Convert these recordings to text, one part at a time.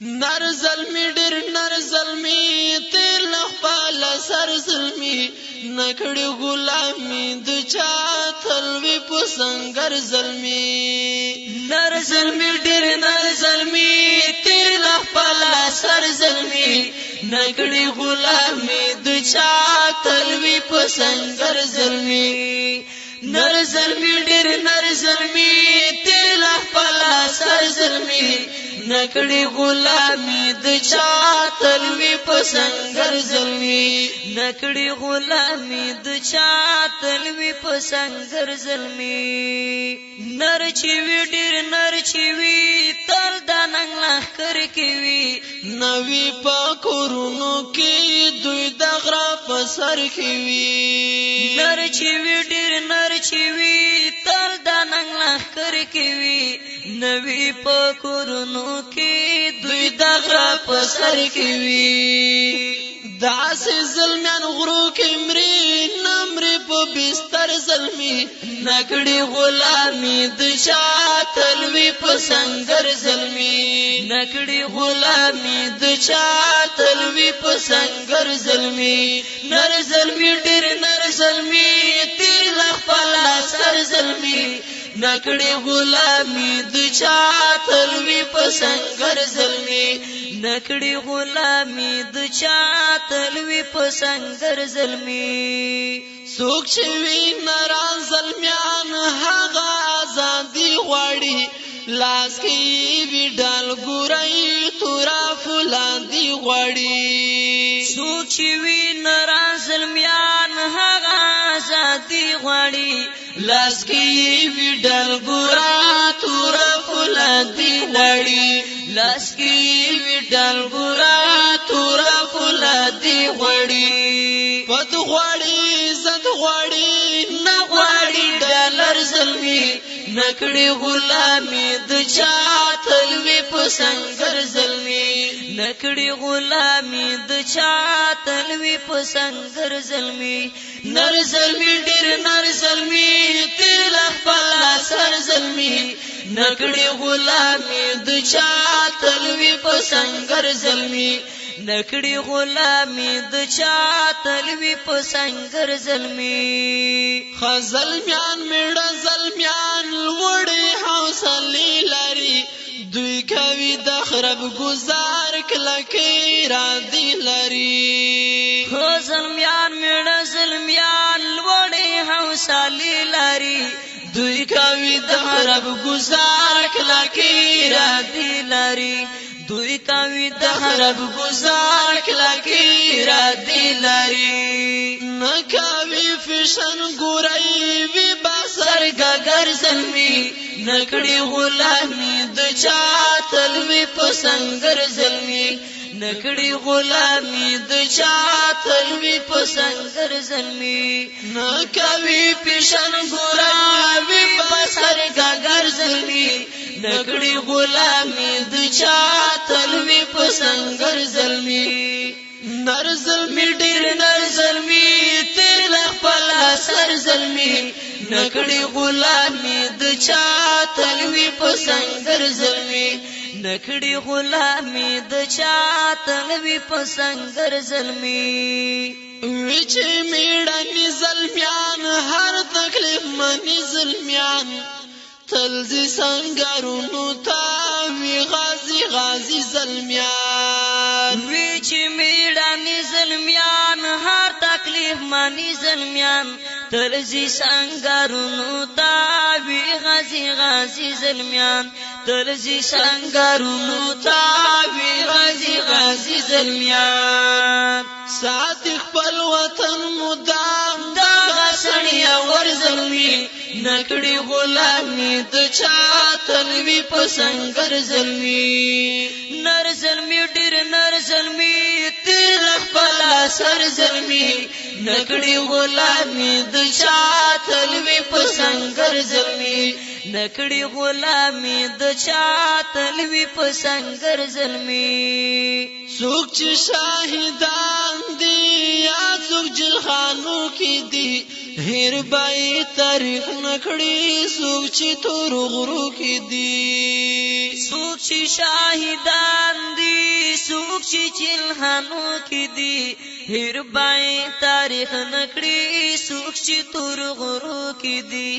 نر ظلمی ډیر نر ظلمی تیر لخپال سر ظلمی نکړی غلامی د چا تلوی په سنگر ظلمی نر ظلمی ډیر نر ظلمی تیر لخپال سر ظلمی نکړی غلامی د چا تلوی په سنگر ظلمی نر ظلمی ډیر نر ظلمی تیر لخپال سر ظلمی نکړی غلامی د چا تلوی په سنگر ظلمی نکړی غلامی د چا تلوی په سنگر ظلمی نر چی وی ډیر نر چی وی تل د ننګ لخر کی وی نوی پاکورونو کې دوی د غرا په سر کی وی نر چی وی ډیر نر چی وی تل د ننګ لخر کی وی نوی پاکورونو کې دوی د غرا په سر کی وی داس ظلمیان غرو کې مري نمري په بستر ظلمي نکړي غلامی د چا تلوي په سنگر ظلمي نکړي غلامی د چا تلوي په سنگر ظلمي نر ظلمي ډېر نر ظلمي تیر لخپل سر ظلمي نکړي غلامی د چا تلوي په سنگر ظلمي نکړي غلامی د چا تلوي په سنگر ظلمي سوک شوی نران ظلمیان هغه ازادي غواړي لاس کې وی ډال ګورای تورا فلاندي غواړي سوک شوی نران ظلمیان هغه ازادي غواړي لاس کې وی ډال ګورا تورا فلاندي غواړي لاس کې وی ډال ګورا تورا فلاندي غواړي پد غواړي عزت غواړي نه غواړي ډالر ظلمي نکړي غلامی د چا تلوي په سنگر ظلمي نکړي غلامی د چا تلوي په سنگر ظلمي نر ظلمي ډیر نر ظلمي تیر لخپل سر ظلمي نکړي غلامی د چا تلوي په سنگر ظلمي نکړي غلامی د چا تلوي په سنگر ظلمي خزلمیان میړه ظلمیان وړي حوصله لري دوی کوي د خراب گزار کلکې را دي لري خزلمیان میړه ظلمیان وړي حوصله لري دوی کوي د خراب گزار کلکې را دي لري دوی کوي د خراب گزار کلکې را دي لري نکوي فشن ګورای وی بسر ګګر ظلمي نکړي غلامی د چا تلوي په سنگر ظلمي نکړي غلامی د چا تلوي په سنگر ظلمي نکوي فشن ګورای وی بسر ګګر ظلمي نکړي غلامی د چا تلوي په سنگر ظلمي نر ظلمي ډیر نر ظلمي تیر لخپل سر ظلمي نکړي غلامی د چا تلوي په سنگر ظلمي نکړي غلامی د چا تلوي په سنگر ظلمي وچ میړنی ظلمیان هر تکلیف منی ظلمیان تلزی سنگرونو تاوی غازی غازی ظلمیان ویچ میڑانی ظلمیان هر تکلیف مانی ظلمیان تلزی سنگرونو تاوی غازی غازی ظلمیان تلزی سنگرونو تاوی غازی غازی ظلمیان ساعت خپل وطن مدام دا غسنی ور ظلمی نکړي غلامی د چا تلوي په سنگر ظلمي نر ظلمي ډیر نر ظلمي تیر خپل سر ظلمي نکړي غلامی د چا تلوي په سنگر ظلمي نکړي غلامی د چا تلوي په سنگر ظلمي څوک چې شاهدان دي یا څوک جلخانو کې دي هیر بای تاریخ نکړي څوک چې تور غرو کې دي سوک چی شاہدان دی سوک چی چلحانو کی دی ہیر بائی تاریخ نکڑی سوک چی تور غرو کی دی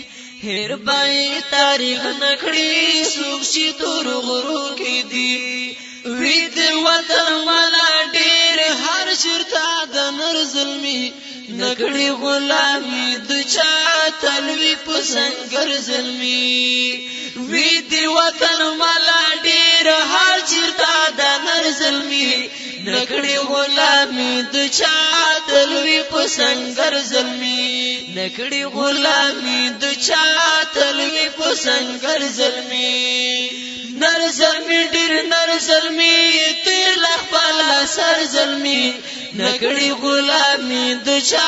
ہیر بائی تاریخ نکڑی سوک چی تور غرو کی دی وید وطن والا ډیر هر چرتا د نر ظلمی نکڑی غلامی دچا تلوی پسنگر ظلمی وید وطن والا ډیر هر چرتا د نر ظلمی نکڑی غلامی دچا تلوی پسنگر ظلمی نکڑی غلامی دچا تلوی پسنگر ظلمی نر ظلمی ډیر نر ظلمی تیر لخپالا سر ظلمی نکڑی غلامی دچا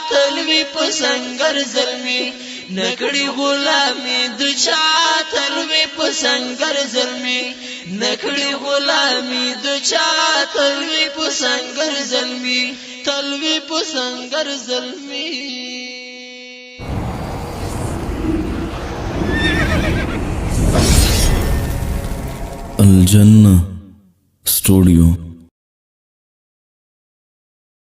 تلوی پسنگر ظلمی نکڑی غلامی دچا تلوی پسنگر ظلمی نکڑی غلامی دچا تلوی پسنگر ظلمی تلوی پسنگر ظلمی الجنة ستوديو